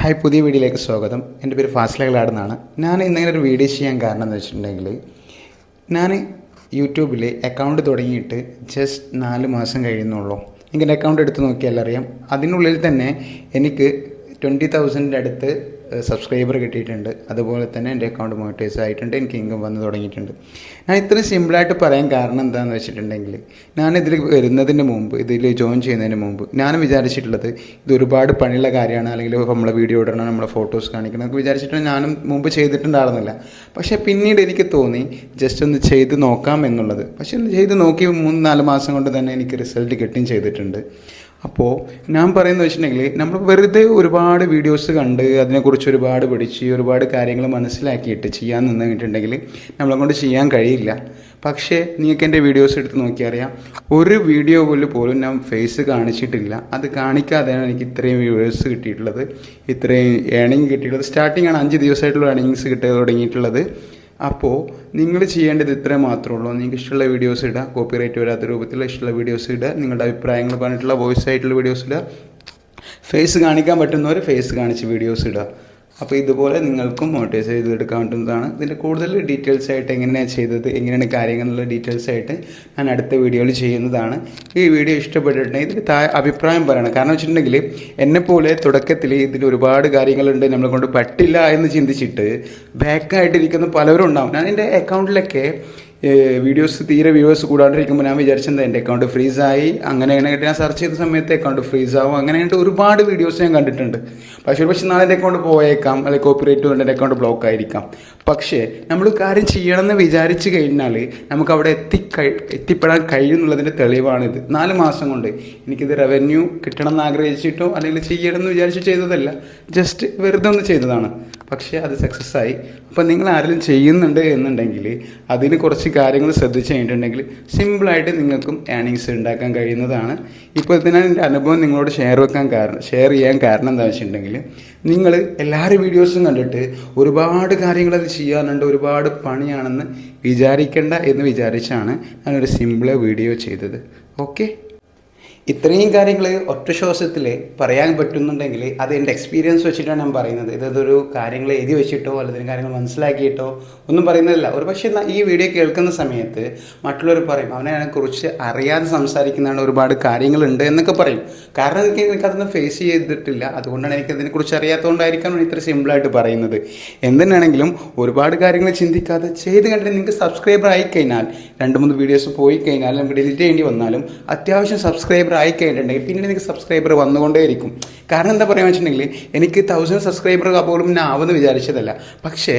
Hi, പുതിയ വീഡിയോയിലേക്ക് സ്വാഗതം. എൻ്റെ പേര് ഫാസ്ലകളാടെന്നാണ്. ഞാൻ ഇന്നിങ്ങനെ ഒരു വീഡിയോ ചെയ്യാൻ കാരണം എന്ന് വെച്ചിട്ടുണ്ടെങ്കിൽ, ഞാൻ യൂട്യൂബിൽ അക്കൗണ്ട് തുടങ്ങിയിട്ട് ജസ്റ്റ് 4 മാസം കഴിയുന്നുള്ളൂ. എനിക്ക് അക്കൗണ്ട് എടുത്ത് നോക്കിയാൽ അറിയാം, അതിനുള്ളിൽ തന്നെ എനിക്ക് 20,000 അടുത്ത് സബ്സ്ക്രൈബർ കിട്ടിയിട്ടുണ്ട്. അതുപോലെ തന്നെ എൻ്റെ അക്കൗണ്ട് മോണിറ്റൈസ് ആയിട്ടുണ്ട്, എനിക്ക് ഇൻകം വന്ന് തുടങ്ങിയിട്ടുണ്ട്. ഞാൻ ഇത്രയും സിമ്പിളായിട്ട് പറയാൻ കാരണം എന്താണെന്ന് വെച്ചിട്ടുണ്ടെങ്കിൽ, ഞാനിതിൽ വരുന്നതിന് മുമ്പ്, ഇതിൽ ജോയിൻ ചെയ്യുന്നതിന് മുമ്പ് ഞാൻ വിചാരിച്ചിട്ടുള്ളത് ഇത് ഒരുപാട് പണിയുള്ള കാര്യമാണ്, അല്ലെങ്കിൽ നമ്മളെ വീഡിയോ ഇടണം, നമ്മളെ ഫോട്ടോസ് കാണിക്കണം എന്നൊക്കെ വിചാരിച്ചിട്ട് ഞാനും മുമ്പ് ചെയ്തിട്ടുണ്ടായിരുന്നില്ല. പക്ഷേ പിന്നീട് എനിക്ക് തോന്നി ജസ്റ്റ് ഒന്ന് ചെയ്ത് നോക്കാം എന്നുള്ളത്. പക്ഷേ ഒന്ന് ചെയ്ത് നോക്കി 3-4 മാസം കൊണ്ട് തന്നെ എനിക്ക് റിസൾട്ട് കിട്ടുകയും ചെയ്തിട്ടുണ്ട്. അപ്പോൾ ഞാൻ പറയുന്നത് വെച്ചിട്ടുണ്ടെങ്കിൽ, നമ്മൾ വെറുതെ ഒരുപാട് വീഡിയോസ് കണ്ട് അതിനെക്കുറിച്ച് ഒരുപാട് പഠിച്ച് ഒരുപാട് കാര്യങ്ങൾ മനസ്സിലാക്കിയിട്ട് ചെയ്യാൻ നിന്നിട്ടുണ്ടെങ്കിൽ നമ്മളെ കൊണ്ട് ചെയ്യാൻ കഴിയില്ല. പക്ഷേ നിങ്ങൾക്ക് എൻ്റെ വീഡിയോസ് എടുത്ത് നോക്കിയാൽ അറിയാം, ഒരു വീഡിയോ പോലും ഞാൻ ഫേസ് കാണിച്ചിട്ടില്ല. അത് കാണിക്കാതെയാണ് എനിക്ക് ഇത്രയും വ്യൂവേഴ്സ് കിട്ടിയിട്ടുള്ളത്, ഇത്രയും ഏണിങ് കിട്ടിയിട്ടുള്ളത്. സ്റ്റാർട്ടിംഗ് ആണ് 5 ദിവസമായിട്ടുള്ള ഏണിങ്സ് കിട്ടി തുടങ്ങിയിട്ടുള്ളത്. അപ്പോൾ നിങ്ങൾ ചെയ്യേണ്ടത് ഇത്രേ മാത്രമേ ഉള്ളൂ. നിങ്ങൾക്ക് ഇഷ്ടമുള്ള വീഡിയോസ് ഇടുക, കോപ്പിറൈറ്റ് വരാത്ത രൂപത്തിൽ ഇഷ്ടമുള്ള വീഡിയോസ് ഇടുക, നിങ്ങളുടെ അഭിപ്രായങ്ങൾ പറഞ്ഞിട്ടുള്ള വോയിസ് ആയിട്ടുള്ള വീഡിയോസ് ഇടുക, ഫേസ് കാണിക്കാൻ പറ്റുന്നവർ ഫേസ് കാണിച്ച് വീഡിയോസ് ഇടുക. അപ്പോൾ ഇതുപോലെ നിങ്ങൾക്കും മോണിറ്റൈസ് ചെയ്തെടുക്കാൻ പറ്റുന്നതാണ്. ഇതിൻ്റെ കൂടുതൽ ഡീറ്റെയിൽസ് ആയിട്ട് എങ്ങനെയാണ് ചെയ്തത്, എങ്ങനെയാണ് കാര്യങ്ങളുള്ള ഡീറ്റെയിൽസ് ആയിട്ട് ഞാൻ അടുത്ത വീഡിയോയിൽ ചെയ്യുന്നതാണ്. ഈ വീഡിയോ ഇഷ്ടപ്പെട്ടിട്ടുണ്ടെങ്കിൽ ഇതിൽ അഭിപ്രായം പറയണം. കാരണം വെച്ചിട്ടുണ്ടെങ്കിൽ, എന്നെപ്പോലെ തുടക്കത്തിൽ ഇതിൽ ഒരുപാട് കാര്യങ്ങളുണ്ട്, നമ്മളെ കൊണ്ട് പറ്റില്ല എന്ന് ചിന്തിച്ചിട്ട് ബാക്കായിട്ടിരിക്കുന്ന പലരും ഉണ്ടാവും. ഞാൻ എൻ്റെ അക്കൗണ്ടിലൊക്കെ വീഡിയോസ് തീരെ വ്യൂവേഴ്സ് കൂടാണ്ടിരിക്കുമ്പോൾ ഞാൻ വിചാരിച്ചത് എൻ്റെ അക്കൗണ്ട് ഫ്രീസായി, അങ്ങനെ ഞാൻ സെർച്ച് ചെയ്ത സമയത്ത് അക്കൗണ്ട് ഫ്രീസാവും, അങ്ങനെയായിട്ട് ഒരുപാട് വീഡിയോസ് ഞാൻ കണ്ടിട്ടുണ്ട്. പക്ഷേ നാളെ എൻ്റെ അക്കൗണ്ട് പോയേക്കാം, അല്ലെങ്കിൽ കോപ്പിറൈറ്റ് കൊണ്ട് എൻ്റെ അക്കൗണ്ട് ബ്ലോക്ക് ആയിരിക്കാം. പക്ഷേ നമ്മൾ കാര്യം ചെയ്യണമെന്ന് വിചാരിച്ച് കഴിഞ്ഞാൽ നമുക്ക് അവിടെ എത്തിപ്പെടാൻ കഴിയുന്നുള്ളതിൻ്റെ തെളിവാണിത്. 4 മാസം കൊണ്ട് എനിക്കിത് റവന്യൂ കിട്ടണം എന്ന് ആഗ്രഹിച്ചിട്ടോ അല്ലെങ്കിൽ ചെയ്യണമെന്ന് വിചാരിച്ച് ചെയ്തതല്ല, ജസ്റ്റ് വെറുതെ ഒന്ന് ചെയ്തതാണ്. പക്ഷേ അത് സക്സസ് ആയി. അപ്പോൾ നിങ്ങൾ ആരെങ്കിലും ചെയ്യുന്നുണ്ട് എന്നുണ്ടെങ്കിൽ അതിന് കുറച്ച് കാര്യങ്ങൾ ശ്രദ്ധിച്ച് കഴിഞ്ഞിട്ടുണ്ടെങ്കിൽ സിമ്പിളായിട്ട് നിങ്ങൾക്കും ഏണിങ്സ് ഉണ്ടാക്കാൻ കഴിയുന്നതാണ്. ഇപ്പോൾ ഇതിനാണ് എൻ്റെ അനുഭവം നിങ്ങളോട് ഷെയർ ചെയ്യാൻ കാരണം എന്താണെന്ന് വെച്ചിട്ടുണ്ടെങ്കിൽ, നിങ്ങൾ എല്ലാവരും വീഡിയോസും കണ്ടിട്ട് ഒരുപാട് കാര്യങ്ങൾ അത് ചെയ്യാനുണ്ട്, ഒരുപാട് പണിയാണെന്ന് വിചാരിക്കേണ്ട എന്ന് വിചാരിച്ചാണ് ഞാനൊരു സിമ്പിൾ വീഡിയോ ചെയ്തത്. ഓക്കെ, ഇത്രയും കാര്യങ്ങൾ ഒറ്റ ശ്വാസത്തിൽ പറയാൻ പറ്റുന്നുണ്ടെങ്കിൽ അത് എൻ്റെ എക്സ്പീരിയൻസ് വെച്ചിട്ടാണ് ഞാൻ പറയുന്നത്. ഇതൊരു കാര്യങ്ങൾ എഴുതി വെച്ചിട്ടോ അല്ലെങ്കിൽ കാര്യങ്ങൾ മനസ്സിലാക്കിയിട്ടോ ഒന്നും പറയുന്നതല്ല. ഒരു പക്ഷേ ഈ വീഡിയോ കേൾക്കുന്ന സമയത്ത് മറ്റുള്ളവർ പറയും, അവനെക്കുറിച്ച് അറിയാതെ സംസാരിക്കുന്നതാണ്, ഒരുപാട് കാര്യങ്ങളുണ്ട് എന്നൊക്കെ പറയും. കാരണം എനിക്കതൊന്നും ഫേസ് ചെയ്തിട്ടില്ല, അതുകൊണ്ടാണ് എനിക്കതിനെക്കുറിച്ച് അറിയാത്തതുകൊണ്ടായിരിക്കാം ഇത്ര സിമ്പിളായിട്ട് പറയുന്നത്. എന്തിനാണെങ്കിലും ഒരുപാട് കാര്യങ്ങൾ ചിന്തിക്കാതെ ചെയ്ത് കണ്ടിട്ട് നിങ്ങൾക്ക് സബ്സ്ക്രൈബർ ആയിക്കഴിഞ്ഞാൽ, 2-3 വീഡിയോസ് പോയി കഴിഞ്ഞാൽ നമുക്ക് ഡിലീറ്റ് ചെയ്യേണ്ടി വന്നാലും അത്യാവശ്യം സബ്സ്ക്രൈബർ ആയിക്കഴിഞ്ഞിട്ടുണ്ടെങ്കിൽ പിന്നീട് എനിക്ക് സബ്സ്ക്രൈബർ വന്നുകൊണ്ടേയിരിക്കും. കാരണം എന്താ പറയുക വെച്ചിട്ടുണ്ടെങ്കിൽ, എനിക്ക് 1000 സബ്സ്ക്രൈബർ പോലും ഞാൻ ആവുമെന്ന് വിചാരിച്ചതല്ല. പക്ഷേ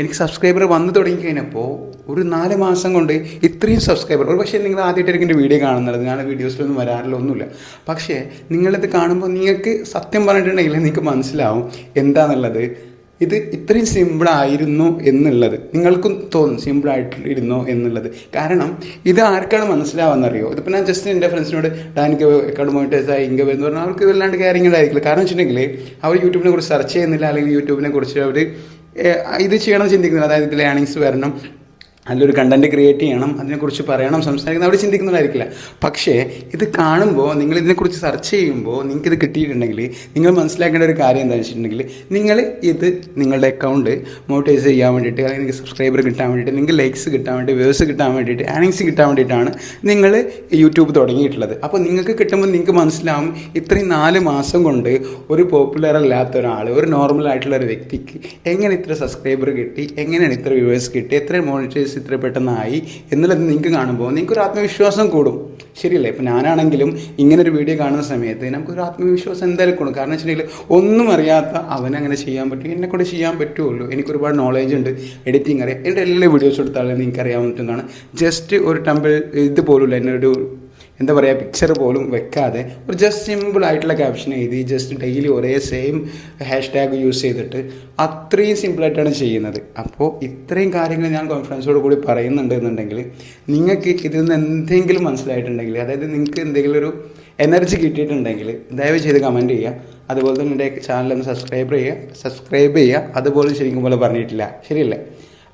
എനിക്ക് സബ്സ്ക്രൈബർ വന്നു തുടങ്ങിക്കഴിഞ്ഞപ്പോൾ ഒരു 4 മാസം കൊണ്ട് ഇത്രയും സബ്സ്ക്രൈബർ. ഒരു പക്ഷേ നിങ്ങൾ ആദ്യമായിട്ടായിരിക്കും എൻ്റെ വീഡിയോ കാണുന്നത്, ഞാൻ വീഡിയോസിലൊന്നും വരാറില്ല, ഒന്നുമില്ല. പക്ഷേ നിങ്ങളിത് കാണുമ്പോൾ നിങ്ങൾക്ക് സത്യം പറഞ്ഞിട്ടുണ്ടെങ്കിൽ നിങ്ങൾക്ക് മനസ്സിലാവും എന്താണെന്നുള്ളത്. ഇത് ഇത്രയും സിമ്പിളായിരുന്നു എന്നുള്ളത് നിങ്ങൾക്കും തോന്നും, സിമ്പിളായിട്ടിരുന്നോ എന്നുള്ളത്. കാരണം ഇത് ആർക്കാണ് മനസ്സിലാവുന്നറിയോ? ഇതിപ്പോൾ ഞാൻ ജസ്റ്റ് എൻ്റെ ഫ്രണ്ട്സിനോട് എനിക്ക് അക്കൗണ്ട് മോണിറ്റൈസ് ആയി ഇൻകം എന്ന് പറഞ്ഞാൽ അവർക്ക് വല്ലാണ്ട് കാര്യങ്ങൾ ആയിരിക്കില്ല. കാരണം വെച്ചിട്ടുണ്ടെങ്കിൽ അവർ യൂട്യൂബിനെ കുറിച്ച് സെർച്ച് ചെയ്യുന്നില്ല, അല്ലെങ്കിൽ യൂട്യൂബിനെ കുറിച്ച് അവർ ഇത് ചെയ്യണമെന്ന് ചിന്തിക്കുന്നില്ല. അതായത് ഇതിൽ ഏണിങ്സ് വരണം, നല്ലൊരു കണ്ടൻറ്റ് ക്രിയേറ്റ് ചെയ്യണം, അതിനെക്കുറിച്ച് പറയണം, സംസാരിക്കണം, അവിടെ ചിന്തിക്കുന്നതായിരിക്കില്ല. പക്ഷേ ഇത് കാണുമ്പോൾ, നിങ്ങൾ ഇതിനെക്കുറിച്ച് സെർച്ച് ചെയ്യുമ്പോൾ നിങ്ങൾക്കിത് കിട്ടിയിട്ടുണ്ടെങ്കിൽ നിങ്ങൾ മനസ്സിലാക്കേണ്ട ഒരു കാര്യം എന്താണെന്ന് വെച്ചിട്ടുണ്ടെങ്കിൽ, നിങ്ങൾ ഇത് നിങ്ങളുടെ അക്കൗണ്ട് മോണിറ്റൈസ് ചെയ്യാൻ വേണ്ടിയിട്ട്, അല്ലെങ്കിൽ നിങ്ങൾക്ക് സബ്സ്ക്രൈബർ കിട്ടാൻ വേണ്ടിയിട്ട്, നിങ്ങൾക്ക് ലൈക്സ് കിട്ടാൻ വേണ്ടി, വ്യൂസ് കിട്ടാൻ വേണ്ടിയിട്ട്, ഏർണിങ്സ് കിട്ടാൻ വേണ്ടിയിട്ടാണ് നിങ്ങൾ യൂട്യൂബ് തുടങ്ങിയിട്ടുള്ളത്. അപ്പോൾ നിങ്ങൾക്ക് കിട്ടുമ്പോൾ നിങ്ങൾക്ക് മനസ്സിലാവും, ഇത്രയും 4 മാസം കൊണ്ട് ഒരു പോപ്പുലർ അല്ലാത്ത ഒരാൾ, ഒരു നോർമൽ ആയിട്ടുള്ള ഒരു വ്യക്തിക്ക് എങ്ങനെ ഇത്ര സബ്സ്ക്രൈബർ കിട്ടി, എങ്ങനെയാണ് ഇത്ര വ്യൂവേഴ്സ് കിട്ടി, എത്ര മോണിറ്റൈസ് ഇത്ര പെട്ടെന്നായി എന്നുള്ളത് നിങ്ങൾക്ക് കാണുമ്പോൾ നിങ്ങൾക്കൊരു ആത്മവിശ്വാസം കൂടും. ശരിയല്ലേ? ഇപ്പോൾ ഞാനാണെങ്കിലും ഇങ്ങനൊരു വീഡിയോ കാണുന്ന സമയത്ത് നമുക്കൊരു ആത്മവിശ്വാസം എന്തായാലും കൂടും. കാരണം വെച്ചിട്ടുണ്ടെങ്കിൽ ഒന്നും അറിയാത്ത അവനങ്ങനെ ചെയ്യാൻ പറ്റും, എന്നെക്കൂടെ ചെയ്യാൻ പറ്റുമല്ലോ, എനിക്കൊരുപാട് നോളേജ് ഉണ്ട്, എഡിറ്റിംഗ് അറിയാം, എൻ്റെ എല്ലാ വീഡിയോസ് എടുത്താലും നിങ്ങൾക്ക് അറിയാവുന്നതാണ്. ജസ്റ്റ് ഒരു ടംബിൾ ഇതുപോലുള്ള എന്നൊരു എന്താ പറയുക, പിക്ചർ പോലും വെക്കാതെ ഒരു ജസ്റ്റ് സിമ്പിൾ ആയിട്ടുള്ള ക്യാപ്ഷൻ എഴുതി ജസ്റ്റ് ഡെയിലി ഒരേ സെയിം #ഹാഷ് യൂസ് ചെയ്തിട്ട് അത്രയും സിമ്പിളായിട്ടാണ് ചെയ്യുന്നത്. അപ്പോൾ ഇത്രയും കാര്യങ്ങൾ ഞാൻ കോൺഫിഡൻസോട് കൂടി പറയുന്നുണ്ട് എന്നുണ്ടെങ്കിൽ, നിങ്ങൾക്ക് ഇതിൽ നിന്ന് എന്തെങ്കിലും മനസ്സിലായിട്ടുണ്ടെങ്കിൽ, അതായത് നിങ്ങൾക്ക് എന്തെങ്കിലും ഒരു എനർജി കിട്ടിയിട്ടുണ്ടെങ്കിൽ ദയവ് ചെയ്ത് കമൻറ്റ് ചെയ്യുക. അതുപോലെ തന്നെ എൻ്റെ ചാനലൊന്ന് സബ്സ്ക്രൈബ് ചെയ്യുക. അതുപോലും ശരിക്കും പോലെ പറഞ്ഞിട്ടില്ല, ശരിയല്ലേ?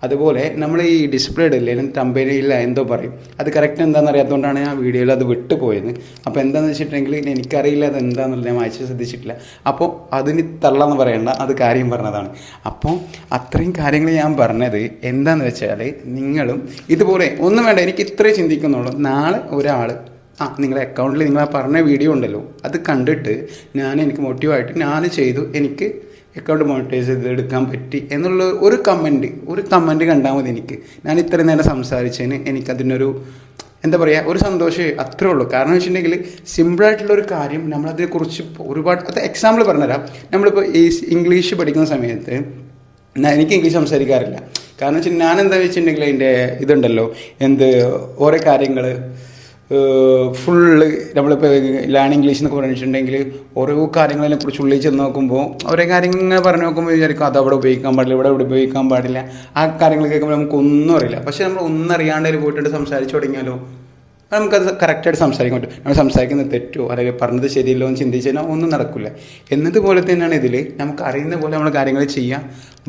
അതുപോലെ നമ്മൾ ഈ ഡിസ്പ്ലേ ഇടില്ലേ തമ്പനിയില്ല എന്തോ പറയും, അത് കറക്റ്റ് എന്താണെന്ന് അറിയാത്തതുകൊണ്ടാണ് ഞാൻ വീഡിയോയിൽ അത് വിട്ടുപോയത്. അപ്പോൾ എന്താണെന്ന് വെച്ചിട്ടുണ്ടെങ്കിൽ എനിക്കറിയില്ല അത് എന്താണെന്നുള്ളത്, ഞാൻ വായിച്ച് ശ്രദ്ധിച്ചിട്ടില്ല. അപ്പോൾ അതിന് തള്ളെന്ന് പറയണ്ട, അത് കാര്യം പറഞ്ഞതാണ്. അപ്പോൾ അത്രയും കാര്യങ്ങൾ ഞാൻ പറഞ്ഞത് എന്താണെന്ന് വെച്ചാൽ നിങ്ങളും ഇതുപോലെ ഒന്നും വേണ്ട, എനിക്ക് ഇത്രേ ചിന്തിക്കുന്നുള്ളൂ. നാളെ ഒരാൾ നിങ്ങളുടെ അക്കൗണ്ടിൽ നിങ്ങൾ ആ പറഞ്ഞ വീഡിയോ ഉണ്ടല്ലോ അത് കണ്ടിട്ട് എനിക്ക് മോട്ടീവായിട്ട് ഞാൻ ചെയ്തു, എനിക്ക് അക്കൗണ്ട് മോണിറ്റൈസ് ചെയ്ത് എടുക്കാൻ പറ്റി എന്നുള്ള ഒരു കമൻറ്റ് കണ്ടാൽ മതി. ഞാൻ ഇത്രയും നേരം സംസാരിച്ചതിന് എനിക്കതിനൊരു എന്താ പറയുക, ഒരു സന്തോഷം അത്രേ ഉള്ളൂ. കാരണം വെച്ചിട്ടുണ്ടെങ്കിൽ സിമ്പിളായിട്ടുള്ളൊരു കാര്യം നമ്മളതിനെക്കുറിച്ച് ഒരുപാട്, അത് എക്സാമ്പിൾ പറഞ്ഞുതരാം. നമ്മളിപ്പോൾ ഈ ഇംഗ്ലീഷ് പഠിക്കുന്ന സമയത്ത് എനിക്ക് ഇംഗ്ലീഷ് സംസാരിക്കാറില്ല. കാരണം വെച്ചാൽ ഞാൻ എന്താ വെച്ചിട്ടുണ്ടെങ്കിൽ അതിൻ്റെ ഇതുണ്ടല്ലോ ഓരോ കാര്യങ്ങൾ ഫുള്ള് നമ്മളിപ്പോൾ ലേൺ ഇംഗ്ലീഷ് എന്നൊക്കെ പറഞ്ഞിട്ടുണ്ടെങ്കിൽ ഓരോ കാര്യങ്ങളതിനെ കുറിച്ച് ഉള്ളിൽ ചെന്ന് നോക്കുമ്പോൾ ഓരോ കാര്യങ്ങൾ പറഞ്ഞു നോക്കുമ്പോൾ വിചാരിക്കും അത് അവിടെ ഉപയോഗിക്കാൻ പാടില്ല, ഇവിടെ ഉപയോഗിക്കാൻ പാടില്ല. ആ കാര്യങ്ങൾ കേൾക്കുമ്പോൾ നമുക്കൊന്നും അറിയില്ല. പക്ഷേ നമ്മൾ ഒന്നും അറിയാണ്ട് പോയിട്ട് സംസാരിച്ച് തുടങ്ങിയാലോ നമുക്കത് കറക്റ്റായിട്ട് സംസാരിക്കാൻ പറ്റും. നമ്മൾ സംസാരിക്കുന്നത് തെറ്റോ അല്ലെങ്കിൽ പറഞ്ഞത് ശരിയല്ലോ എന്ന് ചിന്തിച്ച് കഴിഞ്ഞാൽ ഒന്നും നടക്കില്ല. എന്നതുപോലെ തന്നെയാണ് ഇതിൽ നമുക്ക് അറിയുന്ന പോലെ നമ്മൾ കാര്യങ്ങൾ ചെയ്യാം.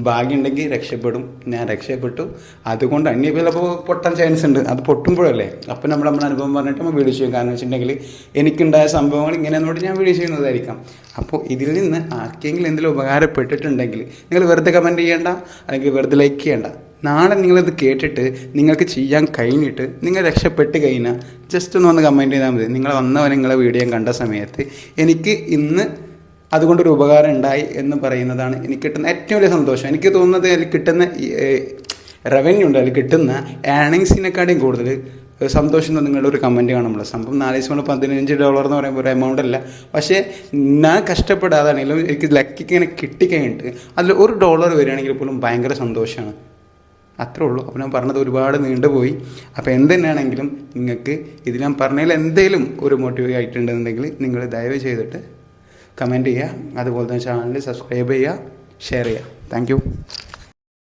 ഭാഗ്യമുണ്ടെങ്കിൽ രക്ഷപ്പെടും. ഞാൻ രക്ഷപ്പെട്ടു. അതുകൊണ്ട് ചിലപ്പോൾ പൊട്ടാൻ ചാൻസ് ഉണ്ട്. അത് പൊട്ടുമ്പോഴല്ലേ അപ്പോൾ നമ്മുടെ അനുഭവം പറഞ്ഞിട്ട് നമ്മൾ വീഡിയോ ചെയ്യും. കാരണം വെച്ചിട്ടുണ്ടെങ്കിൽ എനിക്കുണ്ടായ സംഭവങ്ങൾ ഇങ്ങനെയെന്നോട് ഞാൻ വീഡിയോ ചെയ്യുന്നതായിരിക്കാം. അപ്പോൾ ഇതിൽ നിന്ന് ആർക്കെങ്കിലും എന്തെങ്കിലും ഉപകാരപ്പെട്ടിട്ടുണ്ടെങ്കിൽ നിങ്ങൾ വെറുതെ കമൻറ്റ് ചെയ്യേണ്ട, അല്ലെങ്കിൽ വെറുതെ ലൈക്ക് ചെയ്യേണ്ട. നാളെ നിങ്ങളിത് കേട്ടിട്ട് നിങ്ങൾക്ക് ചെയ്യാൻ കഴിഞ്ഞിട്ട് നിങ്ങൾ രക്ഷപ്പെട്ട് കഴിഞ്ഞാൽ ജസ്റ്റ് ഒന്ന് വന്ന് കമൻറ്റ് ചെയ്താൽ മതി. നിങ്ങൾ വന്നവൻ നിങ്ങളെ വീഡിയോ കണ്ട സമയത്ത് എനിക്ക് ഇന്ന് അതുകൊണ്ടൊരു ഉപകാരം ഉണ്ടായി എന്ന് പറയുന്നതാണ് എനിക്ക് കിട്ടുന്ന ഏറ്റവും വലിയ സന്തോഷം. എനിക്ക് തോന്നുന്നത് അതിൽ കിട്ടുന്ന റവന്യൂ ഉണ്ട്, അതിൽ കിട്ടുന്ന ഏർണിങ്സിനെക്കാളും കൂടുതൽ സന്തോഷം നിങ്ങളുടെ ഒരു കമൻറ്റ് കാണുമ്പോൾ. സംഭവം 4 ദിവസം കൊണ്ട് $15 എന്ന് പറയുമ്പോൾ ഒരു എമൗണ്ട് അല്ല. പക്ഷേ ഞാൻ കഷ്ടപ്പെടാതാണെങ്കിലും എനിക്ക് ലക്കിക്ക് ഇങ്ങനെ കിട്ടിക്കഴിഞ്ഞിട്ട് അതിൽ $1 വരികയാണെങ്കിൽ പോലും ഭയങ്കര സന്തോഷമാണ്. അത്രേ ഉള്ളൂ. അപ്പോൾ ഞാൻ പറഞ്ഞത് ഒരുപാട് നീണ്ടുപോയി. അപ്പോൾ എന്തുതന്നെയാണെങ്കിലും നിങ്ങൾക്ക് ഇതിൽ ഞാൻ പറഞ്ഞതിൽ എന്തെങ്കിലും ഒരു മോട്ടീവ് ആയിട്ടുണ്ടെന്നുണ്ടെങ്കിൽ നിങ്ങൾ ദയവ് ചെയ്തിട്ട് കമൻറ്റ് ചെയ്യുക. അതുപോലെ തന്നെ ചാനൽ സബ്സ്ക്രൈബ് ചെയ്യുക, ഷെയർ ചെയ്യുക. താങ്ക്